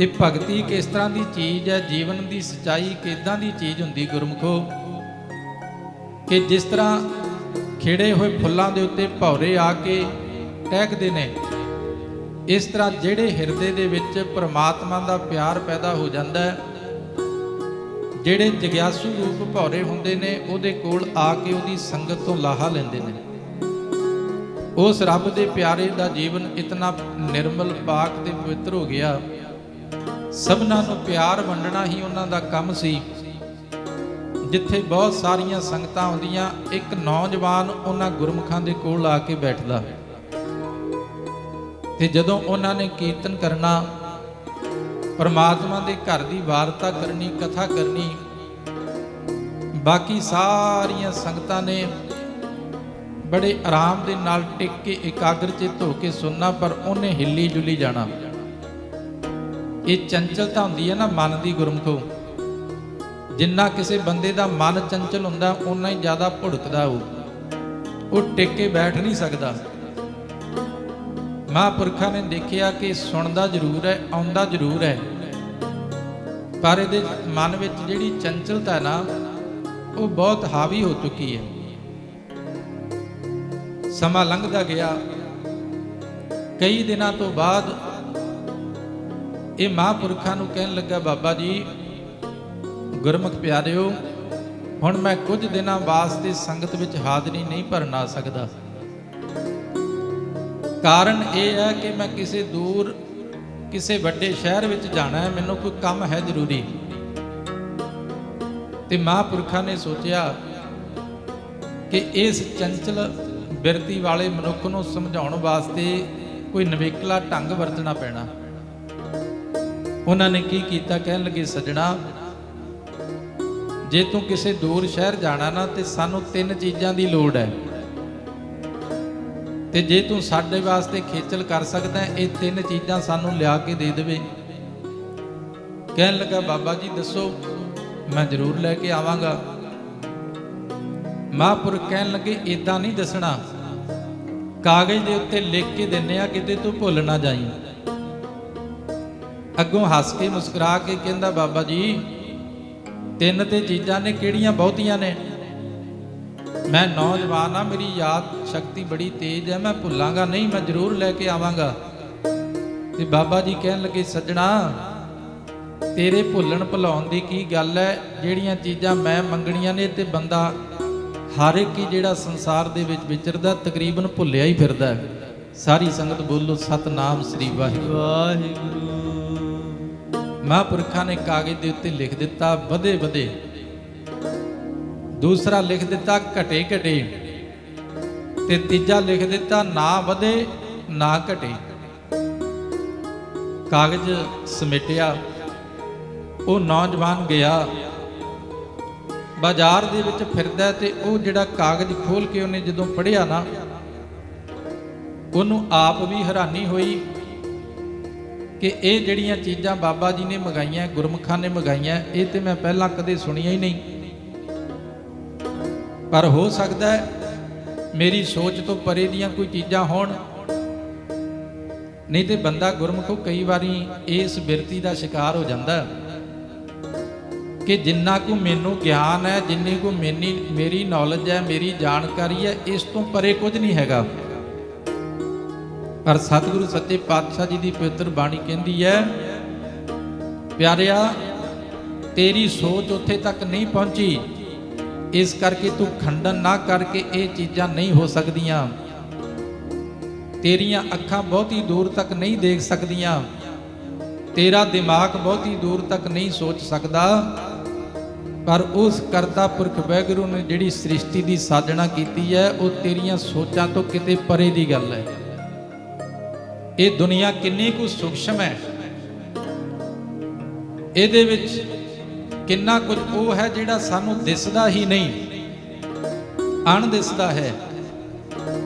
ਤੇ ਭਗਤੀ ਕਿਸ ਤਰ੍ਹਾਂ ਦੀ ਚੀਜ਼ ਹੈ, ਜੀਵਨ ਦੀ ਸੱਚਾਈ ਕਿੱਦਾਂ ਦੀ ਚੀਜ਼ ਹੁੰਦੀ ਗੁਰਮੁਖੋ, ਕਿ ਜਿਸ ਤਰ੍ਹਾਂ ਖਿੜੇ ਹੋਏ ਫੁੱਲਾਂ ਦੇ ਉੱਤੇ ਭੌਰੇ ਆ ਕੇ ਟਹਿਕਦੇ ਨੇ, ਇਸ ਤਰ੍ਹਾਂ ਜਿਹੜੇ ਹਿਰਦੇ ਦੇ ਵਿੱਚ ਪਰਮਾਤਮਾ ਦਾ ਪਿਆਰ ਪੈਦਾ ਹੋ ਜਾਂਦਾ ਹੈ, ਜਿਹੜੇ ਜਗਿਆਸੂ ਰੂਪ ਭੌਰੇ ਹੁੰਦੇ ਨੇ ਉਹਦੇ ਕੋਲ ਆ ਕੇ ਉਹਦੀ ਸੰਗਤ ਤੋਂ ਲਾਹਾ ਲੈਂਦੇ ਨੇ। ਉਸ ਰੱਬ ਦੇ ਪਿਆਰੇ ਦਾ ਜੀਵਨ ਇਤਨਾ ਨਿਰਮਲ ਪਾਕ ਤੇ ਪਵਿੱਤਰ ਹੋ ਗਿਆ, ਸਭਨਾਂ ਨੂੰ ਪਿਆਰ ਵੰਡਣਾ ਹੀ ਉਹਨਾਂ ਦਾ ਕੰਮ ਸੀ। ਜਿੱਥੇ ਬਹੁਤ ਸਾਰੀਆਂ ਸੰਗਤਾਂ ਆਉਂਦੀਆਂ, ਇੱਕ ਨੌਜਵਾਨ ਉਹਨਾਂ ਗੁਰਮੁਖਾਂ ਦੇ ਕੋਲ ਆ ਕੇ ਬੈਠਦਾ, ਤੇ ਜਦੋਂ ਉਹਨਾਂ ਨੇ ਕੀਰਤਨ ਕਰਨਾ, ਪਰਮਾਤਮਾ ਦੇ ਘਰ ਦੀ ਵਾਰਤਾ ਕਰਨੀ, ਕਥਾ ਕਰਨੀ, ਬਾਕੀ ਸਾਰੀਆਂ ਸੰਗਤਾਂ ਨੇ ਬੜੇ ਆਰਾਮ ਦੇ ਨਾਲ ਟਿਕ ਕੇ ਇਕਾਗਰ ਚਿੱਤ ਹੋ ਕੇ ਸੁਣਨਾ, ਪਰ ਉਹਨੇ ਹਿੱਲੀ ਜੁਲੀ ਜਾਣਾ। ਇਹ ਚੰਚਲਤਾ ਹੁੰਦੀ ਹੈ ਨਾ ਮਨ ਦੀ ਗੁਰਮੁਖੋ, ਜਿੰਨਾ ਕਿਸੇ ਬੰਦੇ ਦਾ ਮਨ ਚੰਚਲ ਹੁੰਦਾ ਓਨਾ ਹੀ ਜ਼ਿਆਦਾ ਭੁੜਕਦਾ ਉਹ ਟਿਕ ਕੇ ਬੈਠ ਨਹੀਂ ਸਕਦਾ। ਮਹਾਂਪੁਰਖਾਂ ਨੇ ਦੇਖਿਆ ਕਿ ਸੁਣਦਾ ਜ਼ਰੂਰ ਹੈ, ਆਉਂਦਾ ਜ਼ਰੂਰ ਹੈ, ਪਰ ਇਹਦੇ ਮਨ ਵਿੱਚ ਜਿਹੜੀ ਚੰਚਲਤਾ ਹੈ ਨਾ ਉਹ ਬਹੁਤ ਹਾਵੀ ਹੋ ਚੁੱਕੀ ਹੈ। ਸਮਾਂ ਲੰਘਦਾ ਗਿਆ, ਕਈ ਦਿਨਾਂ ਤੋਂ ਬਾਅਦ ਇਹ ਮਹਾਂਪੁਰਖਾਂ ਨੂੰ ਕਹਿਣ ਲੱਗਾ, ਬਾਬਾ ਜੀ ਗੁਰਮੁਖ ਪਿਆਰਿਓ, ਹੁਣ ਮੈਂ ਕੁਝ ਦਿਨਾਂ ਵਾਸਤੇ ਸੰਗਤ ਵਿੱਚ ਹਾਜ਼ਰੀ ਨਹੀਂ ਭਰਨ ਆ ਸਕਦਾ। ਕਾਰਨ ਇਹ ਹੈ ਕਿ ਮੈਂ ਕਿਸੇ ਵੱਡੇ ਸ਼ਹਿਰ ਵਿੱਚ ਜਾਣਾ ਹੈ, ਮੈਨੂੰ ਕੋਈ ਕੰਮ ਹੈ ਜ਼ਰੂਰੀ। ਤੇ ਮਹਾਂਪੁਰਖਾਂ ਨੇ ਸੋਚਿਆ ਕਿ ਇਸ ਚੰਚਲ ਬਿਰਤੀ ਵਾਲੇ ਮਨੁੱਖ ਨੂੰ ਸਮਝਾਉਣ ਵਾਸਤੇ ਕੋਈ ਨਵੇਕਲਾ ਢੰਗ ਵਰਤਣਾ ਪੈਣਾ। ਉਹਨਾਂ ਨੇ ਕੀ ਕੀਤਾ, ਕਹਿਣ ਲੱਗੇ, ਸੱਜਣਾ ਜੇ ਤੂੰ ਕਿਸੇ ਦੂਰ ਸ਼ਹਿਰ ਜਾਣਾ ਨਾ, ਤੇ ਸਾਨੂੰ 3 ਚੀਜ਼ਾਂ ਦੀ ਲੋੜ ਹੈ, ਤੇ ਜੇ ਤੂੰ ਸਾਡੇ ਵਾਸਤੇ ਖੇਚਲ ਕਰ ਸਕਦਾ ਇਹ 3 ਚੀਜ਼ਾਂ ਸਾਨੂੰ ਲਿਆ ਕੇ ਦੇ ਦੇਵੇ। ਕਹਿਣ ਲੱਗਾ, ਬਾਬਾ ਜੀ ਦੱਸੋ, ਮੈਂ ਜ਼ਰੂਰ ਲੈ ਕੇ ਆਵਾਂਗਾ। ਮਹਾਂਪੁਰਖ ਕਹਿਣ ਲੱਗੇ, ਇਦਾਂ ਨਹੀਂ ਦੱਸਣਾ, ਕਾਗਜ਼ ਦੇ ਉੱਤੇ ਲਿਖ ਕੇ ਦਿੰਨੇ ਆ, ਕਿਤੇ ਤੂੰ ਭੁੱਲ ਨਾ ਜਾਈਂ। ਅੱਗੋਂ ਹੱਸ ਕੇ ਮੁਸਕਰਾ ਕੇ ਕਹਿੰਦਾ, ਬਾਬਾ ਜੀ 3 ਤੇ ਚੀਜ਼ਾਂ ਨੇ, ਕਿਹੜੀਆਂ? ਬਹੁਤੀਆਂ ਨੇ, ਮੈਂ ਨੌਜਵਾਨ ਆ, ਮੇਰੀ ਯਾਦ ਸ਼ਕਤੀ ਬੜੀ ਤੇਜ਼ ਹੈ, ਮੈਂ ਭੁੱਲਾਂਗਾ ਨਹੀਂ, ਮੈਂ ਜ਼ਰੂਰ ਲੈ ਕੇ ਆਵਾਂਗਾ। ਤੇ ਬਾਬਾ ਜੀ ਕਹਿਣ ਲੱਗੇ, ਸੱਜਣਾ ਤੇਰੇ ਭੁੱਲਣ ਭੁਲਾਉਣ ਦੀ ਕੀ ਗੱਲ ਹੈ, ਜਿਹੜੀਆਂ ਚੀਜ਼ਾਂ ਮੈਂ ਮੰਗਣੀਆਂ ਨੇ ਤੇ ਬੰਦਾ ਹਰ ਇੱਕ ਹੀ ਜਿਹੜਾ ਸੰਸਾਰ ਦੇ ਵਿੱਚ ਵਿਚਰਦਾ ਤਕਰੀਬਨ ਭੁੱਲਿਆ ਹੀ ਫਿਰਦਾ। ਸਾਰੀ ਸੰਗਤ ਬੋਲੋ ਸਤਨਾਮ ਸ੍ਰੀ ਵਾਹਿਗੁਰੂ। ਮਹਾਂਪੁਰਖਾਂ ਨੇ ਕਾਗਜ਼ ਦੇ ਉੱਤੇ ਲਿਖ ਦਿੱਤਾ, ਵਧੇ ਵਧੇ। ਦੂਸਰਾ ਲਿਖ ਦਿੱਤਾ, ਘਟੇ ਘਟੇ। ਤੇ ਤੀਜਾ ਲਿਖ ਦਿੱਤਾ, ਨਾ ਵਧੇ ਨਾ ਘਟੇ। ਕਾਗਜ਼ ਸਮੇਟਿਆ, ਉਹ ਨੌਜਵਾਨ ਗਿਆ, ਬਾਜ਼ਾਰ ਦੇ ਵਿੱਚ ਫਿਰਦਾ, ਤੇ ਉਹ ਜਿਹੜਾ ਕਾਗਜ਼ ਖੋਲ ਕੇ ਉਹਨੇ ਜਦੋਂ ਪੜ੍ਹਿਆ ਨਾ, ਉਹਨੂੰ ਆਪ ਵੀ ਹੈਰਾਨੀ ਹੋਈ ਕਿ ਇਹ ਜਿਹੜੀਆਂ ਚੀਜ਼ਾਂ ਬਾਬਾ ਜੀ ਨੇ ਮੰਗਾਈਆਂ, ਗੁਰਮੁਖਾਂ ਨੇ ਮੰਗਾਈਆਂ, ਇਹ ਤੇ ਮੈਂ ਪਹਿਲਾਂ ਕਦੇ ਸੁਣੀਆਂ ਹੀ ਨਹੀਂ। ਪਰ ਹੋ ਸਕਦਾ ਹੈ ਮੇਰੀ ਸੋਚ ਤੋਂ ਪਰੇ ਦੀਆਂ ਕੋਈ ਚੀਜ਼ਾਂ ਹੋਣ। ਨਹੀਂ ਤੇ ਬੰਦਾ ਗੁਰਮੁਖੋ ਕਈ ਵਾਰੀ ਇਸ ਬਿਰਤੀ ਦਾ ਸ਼ਿਕਾਰ ਹੋ ਜਾਂਦਾ ਕਿ ਜਿੰਨਾ ਕੁ ਮੈਨੂੰ ਗਿਆਨ ਹੈ, ਜਿੰਨੀ ਕੁ ਮੇਰੀ ਨੌਲੇਜ ਹੈ, ਮੇਰੀ ਜਾਣਕਾਰੀ ਹੈ, ਇਸ ਤੋਂ ਪਰੇ ਕੁਝ ਨਹੀਂ ਹੈਗਾ। ਪਰ ਸਤਿਗੁਰੂ ਸੱਚੇ ਪਾਤਸ਼ਾਹ ਜੀ ਦੀ ਪਵਿੱਤਰ ਬਾਣੀ ਕਹਿੰਦੀ ਹੈ, ਪਿਆਰਿਆ ਤੇਰੀ ਸੋਚ ਉੱਥੇ ਤੱਕ ਨਹੀਂ ਪਹੁੰਚੀ, ਇਸ ਕਰਕੇ ਤੂੰ ਖੰਡਨ ਨਾ ਕਰਕੇ ਇਹ ਚੀਜ਼ਾਂ ਨਹੀਂ ਹੋ ਸਕਦੀਆਂ। ਤੇਰੀਆਂ ਅੱਖਾਂ ਬਹੁਤੀ ਦੂਰ ਤੱਕ ਨਹੀਂ ਦੇਖ ਸਕਦੀਆਂ, ਤੇਰਾ ਦਿਮਾਗ ਬਹੁਤੀ ਦੂਰ ਤੱਕ ਨਹੀਂ ਸੋਚ ਸਕਦਾ, ਪਰ ਉਸ ਕਰਤਾ ਪੁਰਖ ਵਾਹਿਗੁਰੂ ਨੇ ਜਿਹੜੀ ਸ੍ਰਿਸ਼ਟੀ ਦੀ ਸਾਜਣਾ ਕੀਤੀ ਹੈ, ਉਹ ਤੇਰੀਆਂ ਸੋਚਾਂ ਤੋਂ ਕਿਤੇ ਪਰੇ ਦੀ ਗੱਲ ਹੈ। ਇਹ ਦੁਨੀਆ ਕਿੰਨੀ ਕੁ ਸੂਖਸ਼ਮ ਹੈ, ਇਹਦੇ ਵਿੱਚ ਕਿੰਨਾ ਕੁਝ ਉਹ ਹੈ ਜਿਹੜਾ ਸਾਨੂੰ ਦਿਸਦਾ ਹੀ ਨਹੀਂ, ਅਣਦਿਸਦਾ ਹੈ।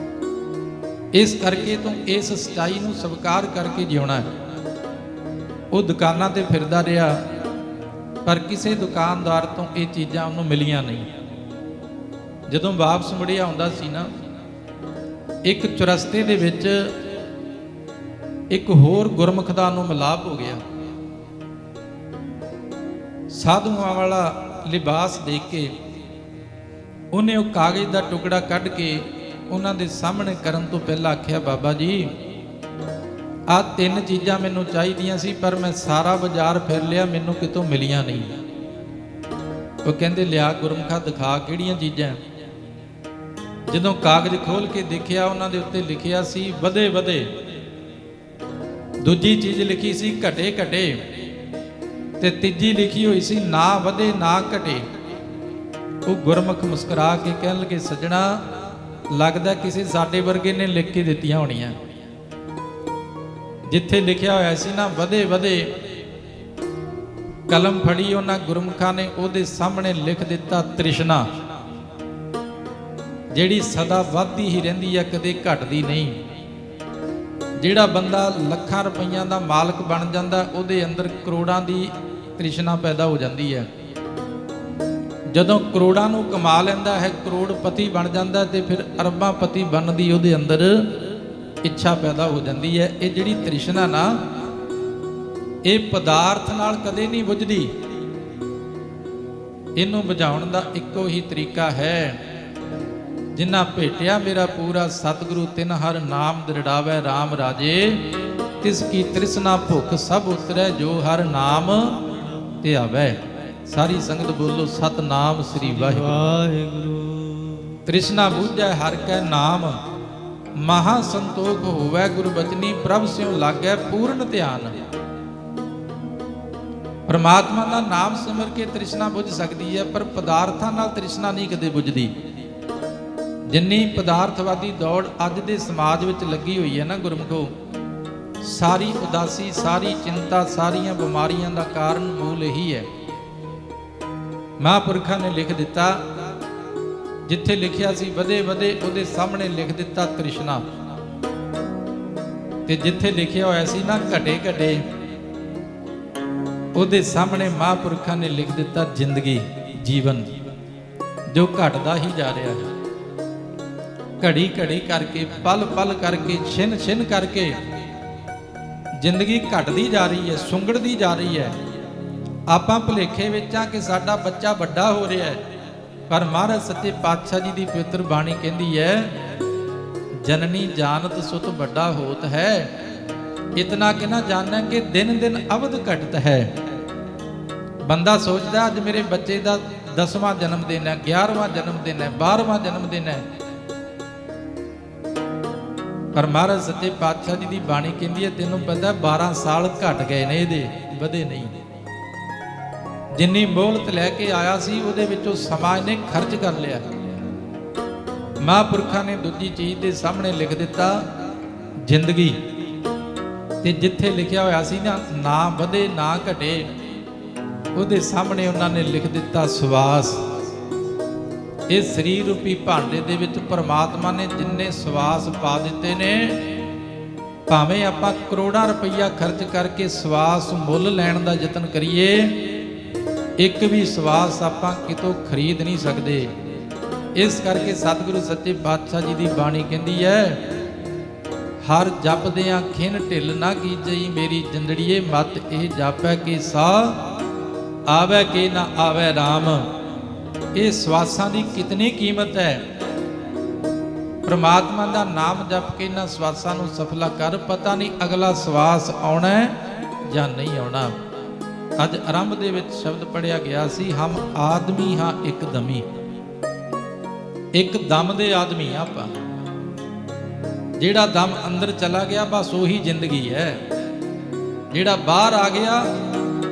ਇਸ ਕਰਕੇ ਤੂੰ ਇਸ ਸੱਚਾਈ ਨੂੰ ਸਵੀਕਾਰ ਕਰਕੇ ਜਿਉਣਾ ਹੈ। ਉਹ ਦੁਕਾਨਾਂ ਤੇ ਫਿਰਦਾ ਰਿਹਾ, ਪਰ ਕਿਸੇ ਦੁਕਾਨਦਾਰ ਤੋਂ ਇਹ ਚੀਜ਼ਾਂ ਉਹਨੂੰ ਮਿਲੀਆਂ ਨਹੀਂ। ਜਦੋਂ ਵਾਪਸ ਮੁੜਿਆ ਆਉਂਦਾ ਸੀ ਨਾ, ਇੱਕ ਚੁਰਸਤੇ ਦੇ ਵਿੱਚ ਇੱਕ ਹੋਰ ਗੁਰਮੁਖ ਦਾ ਉਹਨੂੰ ਮਿਲਾਪ ਹੋ ਗਿਆ। ਸਾਧੂਆਂ ਵਾਲਾ ਲਿਬਾਸ ਦੇਖ ਕੇ ਉਹਨੇ ਉਹ ਕਾਗਜ਼ ਦਾ ਟੁਕੜਾ ਕੱਢ ਕੇ ਉਹਨਾਂ ਦੇ ਸਾਹਮਣੇ ਕਰਨ ਤੋਂ ਪਹਿਲਾਂ ਆਖਿਆ, ਬਾਬਾ ਜੀ ਆਹ 3 ਚੀਜ਼ਾਂ ਮੈਨੂੰ ਚਾਹੀਦੀਆਂ ਸੀ, ਪਰ ਮੈਂ ਸਾਰਾ ਬਾਜ਼ਾਰ ਫਿਰ ਲਿਆ, ਮੈਨੂੰ ਕਿਤੋਂ ਮਿਲੀਆਂ ਨਹੀਂ। ਉਹ ਕਹਿੰਦੇ, ਲਿਆ ਗੁਰਮੁਖਾ ਦਿਖਾ ਕਿਹੜੀਆਂ ਚੀਜ਼ਾਂ। ਜਦੋਂ ਕਾਗਜ਼ ਖੋਲ ਕੇ ਦੇਖਿਆ, ਉਹਨਾਂ ਦੇ ਉੱਤੇ ਲਿਖਿਆ ਸੀ ਵਧੇ ਵਧੇ। ਦੂਜੀ ਚੀਜ਼ ਲਿਖੀ ਸੀ ਘਟੇ ਘਟੇ, ਤੇ ਤੀਜੀ ਲਿਖੀ ਹੋਈ ਸੀ ਨਾ ਵਧੇ ਨਾ ਘਟੇ। ਉਹ ਗੁਰਮੁਖ ਮੁਸਕਰਾ ਕੇ ਕਹਿਣ ਲੱਗੇ, ਸੱਜਣਾ ਲੱਗਦਾ ਕਿਸੇ ਸਾਡੇ ਵਰਗੇ ਨੇ ਲਿਖ ਕੇ ਦਿੱਤੀਆਂ ਹੋਣੀਆਂ। ਜਿੱਥੇ ਲਿਖਿਆ ਹੋਇਆ ਸੀ ਨਾ ਵਧੇ ਵਧੇ, ਕਲਮ ਫੜੀ ਉਹਨਾਂ ਗੁਰਮੁਖਾਂ ਨੇ, ਉਹਦੇ ਸਾਹਮਣੇ ਲਿਖ ਦਿੱਤਾ ਤ੍ਰਿਸ਼ਨਾ, ਜਿਹੜੀ ਸਦਾ ਵੱਧਦੀ ਹੀ ਰਹਿੰਦੀ ਹੈ, ਕਦੇ ਘਟਦੀ ਨਹੀਂ। ਜਿਹੜਾ ਬੰਦਾ ਲੱਖਾਂ ਰੁਪਈਆਂ ਦਾ ਮਾਲਕ ਬਣ ਜਾਂਦਾ, ਉਹਦੇ ਅੰਦਰ ਕਰੋੜਾਂ ਦੀ ਤ੍ਰਿਸ਼ਨਾ ਪੈਦਾ ਹੋ ਜਾਂਦੀ ਹੈ। ਜਦੋਂ ਕਰੋੜਾਂ ਨੂੰ ਕਮਾ ਲੈਂਦਾ ਹੈ, ਕਰੋੜਪਤੀ ਬਣ ਜਾਂਦਾ, ਤੇ ਫਿਰ ਅਰਬਾਂ ਪਤੀ ਬਣਨ ਦੀ ਉਹਦੇ ਅੰਦਰ ਇੱਛਾ ਪੈਦਾ ਹੋ ਜਾਂਦੀ ਹੈ। ਇਹ ਜਿਹੜੀ ਤ੍ਰਿਸ਼ਨਾ ਨਾ, ਇਹ ਪਦਾਰਥ ਨਾਲ ਕਦੇ ਨਹੀਂ ਬੁਝਦੀ। ਇਹਨੂੰ ਬੁਝਾਉਣ ਦਾ ਇੱਕੋ ਹੀ ਤਰੀਕਾ ਹੈ, ਜਿਨ੍ਹਾਂ ਭੇਟਿਆ ਮੇਰਾ ਪੂਰਾ ਸਤਿਗੁਰੂ ਤਿਨ ਹਰ ਨਾਮ ਦ੍ਰਿੜਾਵੈ ਰਾਮ ਰਾਜੇ, ਤਿਸ ਕੀ ਤ੍ਰਿਸ਼ਨਾ ਭੁੱਖ ਸਭ ਉਤਰੈ ਜੋ ਹਰ ਨਾਮ ਧਿਆਵੈ। ਸਾਰੀ ਸੰਗਤ ਬੋਲੋ ਸਤਨਾਮ ਸ੍ਰੀ ਵਾਹਿਗੁਰੂ। ਤ੍ਰਿਸ਼ਨਾ ਬੁਝੈ ਹਰ ਕੈ ਨਾਮ, ਮਹਾ ਸੰਤੋਖ ਹੋਵੈ ਗੁਰ ਬਚਨੀ, ਪ੍ਰਭ ਸਿਉ ਲਾਗੈ ਪੂਰਨ ਧਿਆਨ। ਪਰਮਾਤਮਾ ਦਾ ਨਾਮ ਸਿਮਰ ਕੇ ਤ੍ਰਿਸ਼ਨਾ ਬੁਝ ਸਕਦੀ ਹੈ, ਪਰ ਪਦਾਰਥਾਂ ਨਾਲ ਤ੍ਰਿਸ਼ਨਾ ਨਹੀਂ ਕਦੇ ਬੁਝਦੀ। ਜਿੰਨੀ ਪਦਾਰਥਵਾਦੀ ਦੌੜ ਅੱਜ ਦੇ ਸਮਾਜ ਵਿੱਚ ਲੱਗੀ ਹੋਈ ਹੈ ਨਾ ਗੁਰਮੁਖੋ, ਸਾਰੀ ਉਦਾਸੀ, ਸਾਰੀ ਚਿੰਤਾ, ਸਾਰੀਆਂ ਬਿਮਾਰੀਆਂ ਦਾ ਕਾਰਨ ਮੂਲ ਇਹੀ ਹੈ। ਮਹਾਂਪੁਰਖਾਂ ਨੇ ਲਿਖ ਦਿੱਤਾ, ਜਿੱਥੇ ਲਿਖਿਆ ਸੀ ਵਧੇ ਵਧੇ, ਉਹਦੇ ਸਾਹਮਣੇ ਲਿਖ ਦਿੱਤਾ ਤ੍ਰਿਸ਼ਨਾ, ਤੇ ਜਿੱਥੇ ਲਿਖਿਆ ਹੋਇਆ ਸੀ ਨਾ ਘਟੇ ਘਟੇ, ਉਹਦੇ ਸਾਹਮਣੇ ਮਹਾਂਪੁਰਖਾਂ ਨੇ ਲਿਖ ਦਿੱਤਾ ਜ਼ਿੰਦਗੀ, ਜੀਵਨ ਜੋ ਘਟਦਾ ਹੀ ਜਾ ਰਿਹਾ ਹੈ। ਘੜੀ ਘੜੀ ਕਰਕੇ, ਪਲ ਪਲ ਕਰਕੇ, ਛਿਨ ਛਿਨ ਕਰਕੇ ਜ਼ਿੰਦਗੀ ਘਟਦੀ ਜਾ ਰਹੀ ਹੈ, ਸੁੰਗੜਦੀ ਜਾ ਰਹੀ ਹੈ। ਆਪਾਂ ਭੁਲੇਖੇ ਵਿੱਚ ਆ ਕਿ ਸਾਡਾ ਬੱਚਾ ਵੱਡਾ ਹੋ ਰਿਹਾ ਹੈ, ਪਰ ਮਹਾਰਾਜ ਸੱਚੇ ਪਾਤਸ਼ਾਹ ਜੀ ਦੀ ਪਵਿੱਤਰ ਬਾਣੀ ਕਹਿੰਦੀ ਹੈ, ਜਨਨੀ ਜਾਣਤ ਸੁਤ ਵੱਡਾ ਹੋਤ ਹੈ, ਇਤਨਾ ਕਿ ਨਾ ਜਾਣੈ ਕਿ ਦਿਨ ਦਿਨ ਅਵਧ ਘਟਤ ਹੈ। ਬੰਦਾ ਸੋਚਦਾ ਅੱਜ ਮੇਰੇ ਬੱਚੇ ਦਾ 10ਵਾਂ ਜਨਮ ਦਿਨ ਹੈ, 11ਵਾਂ ਜਨਮ ਦਿਨ ਹੈ, 12ਵਾਂ ਜਨਮ ਦਿਨ ਹੈ, ਪਰ ਮਹਾਰਾਜ ਸੱਚੇ ਪਾਤਸ਼ਾਹ ਜੀ ਦੀ ਬਾਣੀ ਕਹਿੰਦੀ ਹੈ, ਤੈਨੂੰ ਪਤਾ 12 ਸਾਲ ਘਟ ਗਏ ਨੇ, ਇਹਦੇ ਵਧੇ ਨਹੀਂ। ਜਿੰਨੀ ਮੋਹਲਤ ਲੈ ਕੇ ਆਇਆ ਸੀ, ਉਹਦੇ ਵਿੱਚੋਂ ਸਮਾਂ ਇਹਨੇ ਖਰਚ ਕਰ ਲਿਆ। ਮਹਾਂਪੁਰਖਾਂ ਨੇ ਦੂਜੀ ਚੀਜ਼ ਦੇ ਸਾਹਮਣੇ ਲਿਖ ਦਿੱਤਾ ਜ਼ਿੰਦਗੀ, ਤੇ ਜਿੱਥੇ ਲਿਖਿਆ ਹੋਇਆ ਸੀ ਨਾ ਨਾ ਵਧੇ ਨਾ ਘਟੇ, ਉਹਦੇ ਸਾਹਮਣੇ ਉਹਨਾਂ ਨੇ ਲਿਖ ਦਿੱਤਾ ਸਵਾਸ। ਇਹ ਸਰੀਰ ਰੂਪੀ ਭਾਂਡੇ ਦੇ ਵਿੱਚ ਪਰਮਾਤਮਾ ਨੇ ਜਿੰਨੇ ਸਵਾਸ ਪਾ ਦਿੱਤੇ ਨੇ, ਭਾਵੇਂ ਆਪਾਂ ਕਰੋੜਾਂ ਰੁਪਈਆ ਖਰਚ ਕਰਕੇ ਸਵਾਸ ਮੁੱਲ ਲੈਣ ਦਾ ਯਤਨ ਕਰੀਏ, ਇੱਕ ਵੀ ਸਵਾਸ ਆਪਾਂ ਕਿਤੋਂ ਖਰੀਦ ਨਹੀਂ ਸਕਦੇ। ਇਸ ਕਰਕੇ ਸਤਿਗੁਰੂ ਸੱਚੇ ਪਾਤਸ਼ਾਹ ਜੀ ਦੀ ਬਾਣੀ ਕਹਿੰਦੀ ਹੈ, ਹਰ ਜਪਦਿਆਂ ਖਿਨ ਢਿੱਲ ਨਾ ਕੀਜਈ, ਮੇਰੀ ਜਿੰਦੜੀਏ ਮਤ ਇਹ ਜਾਪੈ ਕਿ ਸਾ ਆਵੈ ਕਿ ਨਾ ਆਵੈ ਰਾਮ। ਇਹ ਸਵਾਸਾਂ ਦੀ ਕਿਤਨੀ ਕੀਮਤ ਹੈ। ਪ੍ਰਮਾਤਮਾ ਦਾ ਨਾਮ ਜਪ ਕੇ ਇਹਨਾਂ ਸਵਾਸਾਂ ਨੂੰ ਸਫਲਾ ਕਰ, ਪਤਾ ਨਹੀਂ ਅਗਲਾ ਸਵਾਸ ਆਉਣਾ ਜਾਂ ਨਹੀਂ ਆਉਣਾ। ਅੱਜ ਆਰੰਭ ਦੇ ਵਿੱਚ ਸ਼ਬਦ ਪੜਿਆ ਗਿਆ ਸੀ, ਹਮ ਆਦਮੀ ਹਾਂ ਇੱਕ ਦਮੀ। ਇੱਕ ਦਮ ਦੇ ਆਦਮੀ ਆ ਆਪਾਂ। ਜਿਹੜਾ ਦਮ ਅੰਦਰ ਚਲਾ ਗਿਆ ਬਸ ਉਹੀ ਜ਼ਿੰਦਗੀ ਹੈ। ਜਿਹੜਾ ਬਾਹਰ ਆ ਗਿਆ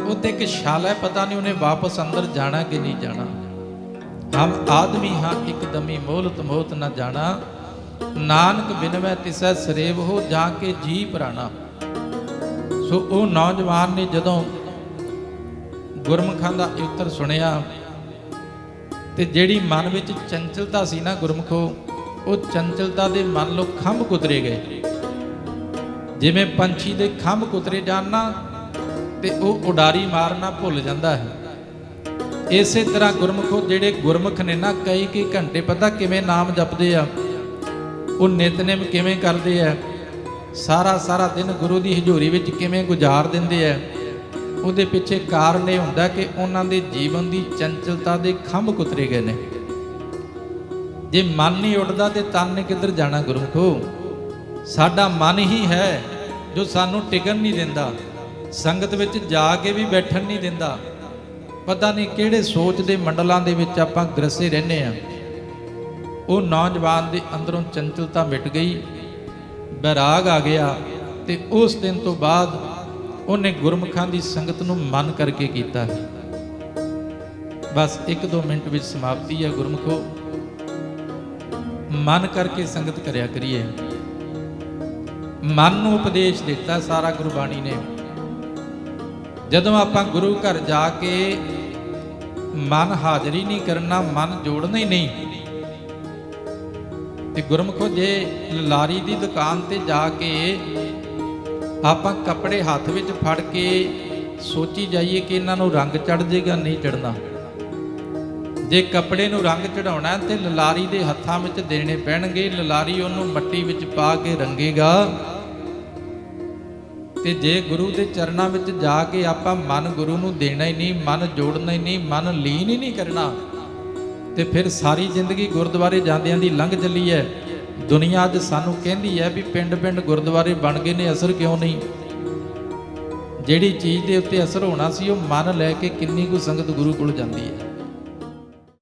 ਉਹ ਤੇ ਇੱਕ ਛਾਲ ਹੈ, ਪਤਾ ਨਹੀਂ ਉਹਨੇ ਵਾਪਸ ਅੰਦਰ ਜਾਣਾ ਕਿ ਨਹੀਂ ਜਾਣਾ। ਹਮ ਆਦਮੀ ਹਾਂ ਇੱਕ ਦਮੀ, ਮੋਹਲਤ ਮੋਹਤ ਨਾ ਜਾਣਾ, ਨਾਨਕ ਬਿਨਵੈ ਤਿਸੈ ਸਰੇਵ ਹੋ ਜਾ ਕੇ ਜੀ ਪ੍ਰਾਣਾ। ਸੋ ਉਹ ਨੌਜਵਾਨ ਨੇ ਜਦੋਂ ਗੁਰਮੁਖਾਂ ਦਾ ਉੱਤਰ ਸੁਣਿਆ, ਤੇ ਜਿਹੜੀ ਮਨ ਵਿੱਚ ਚੰਚਲਤਾ ਸੀ ਨਾ ਗੁਰਮੁਖੋ, ਉਹ ਚੰਚਲਤਾ ਦੇ ਮੰਨ ਲਓ ਖੰਭ ਕੁਤਰੇ ਗਏ। ਜਿਵੇਂ ਪੰਛੀ ਦੇ ਖੰਭ ਕੁਤਰੇ ਜਾਣ ਨਾ, ਤੇ ਉਹ ਉਡਾਰੀ ਮਾਰਨਾ ਭੁੱਲ ਜਾਂਦਾ ਹੈ। ਇਸੇ ਤਰ੍ਹਾਂ ਗੁਰਮੁਖੋ, ਜਿਹੜੇ ਗੁਰਮੁਖ ਨੇ ਨਾ, ਕਈ ਘੰਟੇ ਪਤਾ ਕਿਵੇਂ ਨਾਮ ਜਪਦੇ ਆ, ਉਹ ਨਿਤਨੇਮ ਕਿਵੇਂ ਕਰਦੇ ਆ, ਸਾਰਾ ਦਿਨ ਗੁਰੂ ਦੀ ਹਜ਼ੂਰੀ ਵਿੱਚ ਕਿਵੇਂ ਗੁਜ਼ਾਰ ਦਿੰਦੇ ਆ। ਉਹਦੇ ਪਿੱਛੇ ਕਾਰਨ ਇਹ ਹੁੰਦਾ ਕਿ ਉਹਨਾਂ ਦੇ ਜੀਵਨ ਦੀ ਚੰਚਲਤਾ ਦੇ ਖੰਭ ਕੁਤਰੇ ਗਏ ਨੇ। ਜੇ ਮਨ ਨਹੀਂ ਉੱਠਦਾ ਤੇ ਤਨ ਨੇ ਕਿੱਧਰ ਜਾਣਾ ਗੁਰਮੁਖੋ। ਸਾਡਾ ਮਨ ਹੀ ਹੈ ਜੋ ਸਾਨੂੰ ਟਿਕਣ ਨਹੀਂ ਦਿੰਦਾ, ਸੰਗਤ ਵਿੱਚ ਜਾ ਕੇ ਵੀ ਬੈਠਣ ਨਹੀਂ ਦਿੰਦਾ। ਪਤਾ ਨਹੀਂ ਕਿਹੜੇ ਸੋਚ ਦੇ ਮੰਡਲਾਂ ਦੇ ਵਿੱਚ ਆਪਾਂ ਗ੍ਰਸੇ ਰਹਿੰਦੇ ਆ। ਉਹ ਨੌਜਵਾਨ ਦੇ ਅੰਦਰੋਂ ਚੰਚਲਤਾ ਮਿਟ ਗਈ, ਬੈਰਾਗ ਆ ਗਿਆ ਤੇ ਉਸ ਦਿਨ ਤੋਂ ਬਾਅਦ ਉਹਨੇ ਗੁਰਮੁਖਾਂ ਦੀ ਸੰਗਤ ਨੂੰ ਮਨ ਕਰਕੇ ਕੀਤਾ। ਬਸ 1-2 ਮਿੰਟ ਵਿੱਚ ਸਮਾਪਤੀ ਹੈ ਗੁਰਮੁਖੋ। ਮਨ ਕਰਕੇ ਸੰਗਤ ਕਰਿਆ ਕਰੀਏ। ਮਨ ਨੂੰ ਉਪਦੇਸ਼ ਦਿੱਤਾ ਸਾਰਾ ਗੁਰਬਾਣੀ ਨੇ। ਜਦੋਂ ਆਪਾਂ ਗੁਰੂ ਘਰ ਜਾ ਕੇ ਮਨ ਹਾਜ਼ਰੀ ਨਹੀਂ ਕਰਨਾ, ਮਨ ਜੋੜਨਾ ਹੀ ਨਹੀਂ, ਤੇ ਗੁਰਮੁਖੋ ਜੇ ਲਾਰੀ ਦੀ ਦੁਕਾਨ ਤੇ ਜਾ ਕੇ ਆਪਾਂ ਕੱਪੜੇ ਹੱਥ ਵਿੱਚ ਫੜ ਕੇ ਸੋਚੀ ਜਾਈਏ ਕਿ ਇਹਨਾਂ ਨੂੰ ਰੰਗ ਚੜ ਜਾਏਗਾ, ਨਹੀਂ ਚੜਨਾ। ਜੇ ਕੱਪੜੇ ਨੂੰ ਰੰਗ ਚੜਾਉਣਾ ਤੇ ਲਲਾਰੀ ਦੇ ਹੱਥਾਂ ਵਿੱਚ ਦੇਣੇ ਪੈਣਗੇ, ਲਲਾਰੀ ਉਹਨੂੰ ਮੱਟੀ ਵਿੱਚ ਪਾ ਕੇ ਰੰਗੇਗਾ। ਤੇ ਜੇ ਗੁਰੂ ਦੇ ਚਰਨਾਂ ਵਿੱਚ ਜਾ ਕੇ ਆਪਾਂ ਮਨ ਗੁਰੂ ਨੂੰ ਦੇਣਾ ਹੀ ਨਹੀਂ, ਮਨ ਜੋੜਨਾ ਹੀ ਨਹੀਂ, ਮਨ ਲੀਨ ਹੀ ਨਹੀਂ ਕਰਨਾ, ਤੇ ਫਿਰ ਸਾਰੀ ਜ਼ਿੰਦਗੀ ਗੁਰਦੁਆਰੇ ਜਾਂਦਿਆਂ ਦੀ ਲੰਘ ਚੱਲੀ ਹੈ। ਦੁਨੀਆ ਅੱਜ ਸਾਨੂੰ ਕਹਿੰਦੀ ਹੈ ਵੀ ਪਿੰਡ ਪਿੰਡ ਗੁਰਦੁਆਰੇ ਬਣ ਗਏ ਨੇ, ਅਸਰ ਕਿਉਂ ਨਹੀਂ? ਜਿਹੜੀ ਚੀਜ਼ ਦੇ ਉੱਤੇ ਅਸਰ ਹੋਣਾ ਸੀ ਉਹ ਮਨ ਲੈ ਕੇ ਕਿੰਨੀ ਕੁ ਸੰਗਤ ਗੁਰੂ ਕੋਲ ਜਾਂਦੀ ਹੈ।